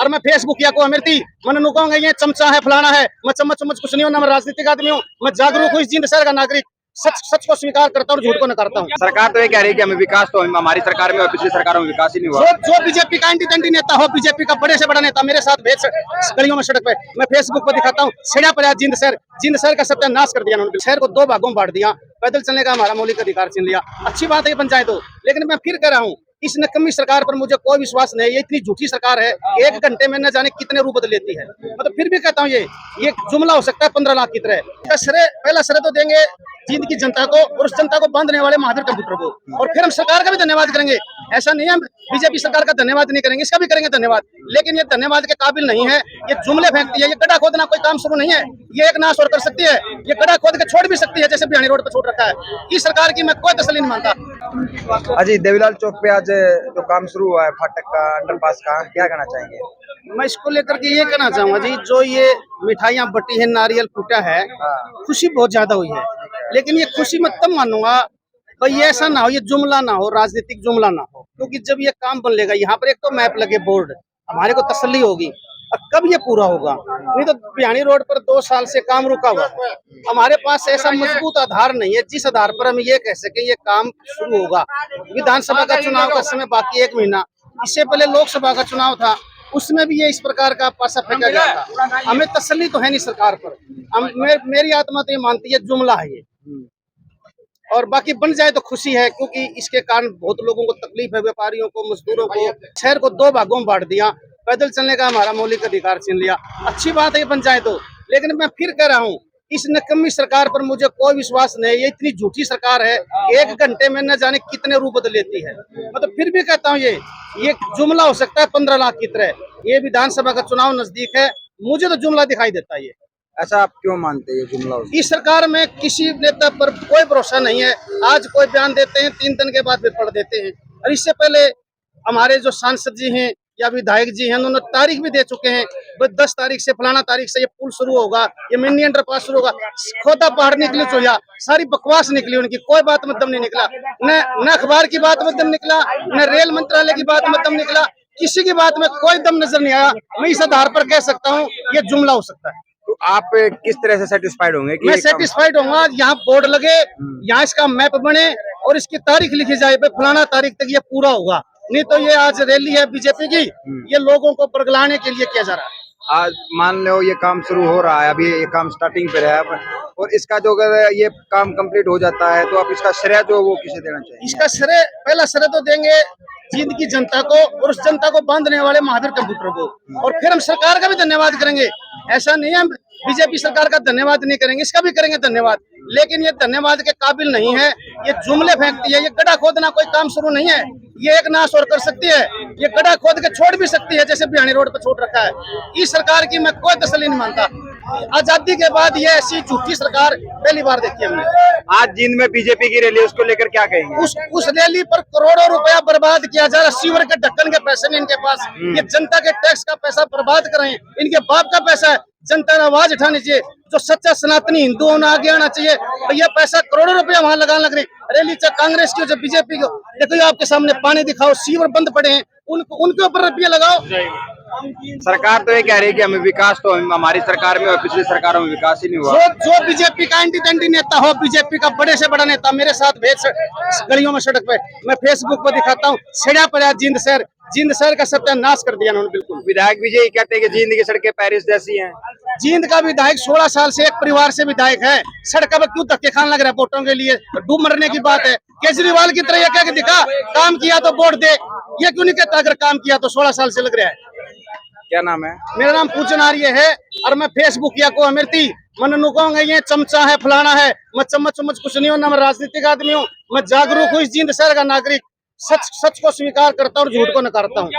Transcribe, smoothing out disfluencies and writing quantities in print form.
और मैं फेसबुक या को अमृति मन नुकाऊंगा ये चमचा है फलाना है। मैं चम्मच चम्मच कुछ नहीं हूँ, ना मैं राजनीतिक आदमी हूँ। मैं जागरूक हूँ इस जिंद शहर का नागरिक। सच सच को स्वीकार करता हूँ और झूठ को नकारता हूँ। सरकार तो ये कह रही है कि हमें विकास तो हमारी सरकार में और पिछली सरकारों में विकास ही नहीं हुआ। जो बीजेपी का एंटी टेंटी नेता हो, बीजेपी का बड़े से बड़ा नेता मेरे साथ भेज गलियों में सड़क पे मैं फेसबुक पर दिखाता हूँ। सेड़ा पर जिंद शहर का सत्यानाश कर दिया उन्होंने। शहर को 2 भागों में बांट दिया, पैदल चलने का हमारा मौलिक अधिकार छीन लिया। अच्छी बात है ये पंचायत हो, लेकिन मैं फिर कह रहा हूँ इस नकम्मी सरकार पर मुझे कोई विश्वास नहीं है। ये इतनी झूठी सरकार है, 1 घंटे में न जाने कितने रूप बदल लेती है। मतलब फिर भी कहता हूँ ये जुमला हो सकता है 15 लाख की तरह। पहला श्रेय तो देंगे जिंद की जनता को और उस जनता को बांधने वाले महावीर कंप्यूटर को, और फिर हम सरकार का भी धन्यवाद करेंगे। ऐसा नहीं है हम बीजेपी सरकार का धन्यवाद नहीं करेंगे, इसका भी करेंगे धन्यवाद। लेकिन ये धन्यवाद के काबिल नहीं है। ये जुमले फेंकती है, ये गड्ढा खोदना कोई काम शुरू नहीं है। ये एक नाश और कर सकती है, ये गड्ढा खोद के छोड़ भी सकती है, जैसे बिहानी रोड पर छोड़ रखा है। इस सरकार की मैं कोई तसल्ली नहीं मानता। अजी देवीलाल चौक पे आज जो काम शुरू हुआ है फाटक का, अंडरपास का, क्या कहना चाहेंगे? मैं इसको लेकर के ये कहना चाहूंगा जी, जो ये मिठाइयाँ बटी है, नारियल फूटा है, खुशी बहुत ज्यादा हुई है। लेकिन ये खुशी मैं तब मानूंगा भाई ऐसा ना हो, ये जुमला ना हो, राजनीतिक जुमला ना हो। क्योंकि जब ये काम बन लेगा, यहाँ पर एक तो मैप लगे बोर्ड, हमारे को तसल्ली होगी और कब ये पूरा होगा। नहीं तो बिहानी रोड पर 2 साल से काम रुका हुआ, हमारे पास ऐसा मजबूत आधार नहीं है जिस आधार पर हम ये कह सके ये काम शुरू होगा। विधानसभा का चुनाव का समय बाकी 1 महीना, इससे पहले लोकसभा का चुनाव था, उसमें भी ये इस प्रकार का पासा फेंका गया था। हमें तसल्ली तो है नहीं सरकार पर। मेरी आत्मा तो ये मानती है जुमला है ये, और बाकी बन जाए तो खुशी है, क्योंकि इसके कारण बहुत लोगों को तकलीफ है, व्यापारियों को, मजदूरों को। शहर को 2 भागों में बांट दिया, पैदल चलने का हमारा मौलिक अधिकार छीन लिया। अच्छी बात है ये पंचायत हो, लेकिन मैं फिर कह रहा हूँ इस नकम्मी सरकार पर मुझे कोई विश्वास नहीं है। ये इतनी झूठी सरकार है, 1 घंटे में न जाने कितने रूप बदल लेती है। मतलब फिर भी कहता हूँ ये जुमला हो सकता है 15 लाख की तरह। ये विधानसभा का चुनाव नजदीक है, मुझे तो जुमला दिखाई देता है ये। ऐसा आप क्यों मानते हैं जुमला? इस सरकार में किसी नेता पर कोई भरोसा नहीं है। आज कोई बयान देते हैं, 3 दिन के बाद फिर पढ़ देते हैं। और इससे पहले हमारे जो सांसद जी हैं या विधायक जी हैं, उन्होंने तारीख भी दे चुके हैं, 10 तारीख से फलाना तारीख से ये पुल शुरू होगा, ये मिनी अंडरपास शुरू होगा। खोदा पहाड़ निकली तो या सारी बकवास निकली उनकी, कोई बात में दम नहीं निकला। न अखबार की बात में दम निकला, न रेल मंत्रालय की बात में दम निकला, किसी की बात में कोई दम नजर नहीं आया। मैं इस आधार पर कह सकता हूँ ये जुमला हो सकता है। तो आप किस तरह से सेटिस्फाइड होंगे? मैं सेटिस्फाइड होऊंगा, यहाँ बोर्ड लगे, यहाँ इसका मैप बने और इसकी तारीख लिखी जाए, फलाना तारीख तक ये पूरा होगा। नहीं तो ये आज रैली है बीजेपी की, ये लोगों को बरगलाने के लिए किया जा रहा है। आज मान लो ये काम शुरू हो रहा है, अभी ये काम स्टार्टिंग पे है, और इसका जो अगर ये काम कंप्लीट हो जाता है तो आप इसका श्रेय जो वो किसे देना चाहिए? इसका श्रेय, पहला श्रेय तो देंगे जिंद की जनता को और उस जनता को बांधने वाले महावीर कंप्यूटर को, और फिर हम सरकार का भी धन्यवाद करेंगे। ऐसा नहीं है हम बीजेपी सरकार का धन्यवाद नहीं करेंगे, इसका भी करेंगे धन्यवाद। लेकिन ये धन्यवाद के काबिल नहीं है। ये जुमले फेंकती है, ये गड्ढा खोदना कोई काम शुरू नहीं है। ये एक नाश और कर सकती है, ये गड्ढा खोद के छोड़ भी सकती है, जैसे बिहानी रोड पर छोड़ रखा है। इस सरकार की मैं कोई तसल्ली नहीं मानता। आजादी के बाद ये ऐसी झूठी सरकार पहली बार देखी हमने। आज जिंद में बीजेपी की रैली, उसको लेकर क्या कहेंगे? उस रैली पर करोड़ों रुपया बर्बाद किया जा रहा है। सीवर के ढक्कन के पैसे नहीं इनके पास, ये जनता के टैक्स का पैसा बर्बाद कर रहे हैं। इनके बाप का पैसा है, जनता ने आवाज उठानी चाहिए। जो सच्चा सनातनी हिंदू होना आगे आना चाहिए। ये पैसा करोड़ों रुपया वहां लगाने लग रहे। रैली चाहे कांग्रेस की हो चाहे बीजेपी की, देखो आपके सामने पानी दिखाओ, सीवर बंद पड़े हैं, उनके ऊपर रुपया लगाओ। सरकार तो ये कह रही है कि हमें विकास तो हमारी सरकार में और पिछली सरकारों में विकास ही नहीं हुआ। जो बीजेपी का एंटी टेंटी नेता हो, बीजेपी का बड़े से बड़ा नेता मेरे साथ भेज गलियों में सड़क पे मैं फेसबुक पर दिखाता हूँ। सेड़ा पर जिंद शहर का सत्यानाश कर दिया उन्होंने। बिल्कुल विधायक भी यही कहते हैं कि जिंद की सड़कें पेरिस जैसी हैं। जिंद का विधायक 16 साल से एक परिवार से विधायक है, सड़क पर क्यों धक्के खाने लग रहा है वोटों के लिए? डूब मरने की बात है। केजरीवाल की तरह क्या दिखा, काम किया तो वोट दे, ये क्यों नहीं कहता अगर काम किया तो? 16 साल से लग रहा है। क्या नाम है? मेरा नाम पूजन आर्य है और मैं फेसबुक या को अमृति मन नुकाऊंगा ये चमचा है फलाना है। मैं चम्मच चम्मच कुछ नहीं हूँ, ना मैं राजनीतिक आदमी हूँ। मैं जागरूक हूँ इस जिंद शहर का नागरिक। सच को स्वीकार करता हूँ और झूठ को नकारता हूँ।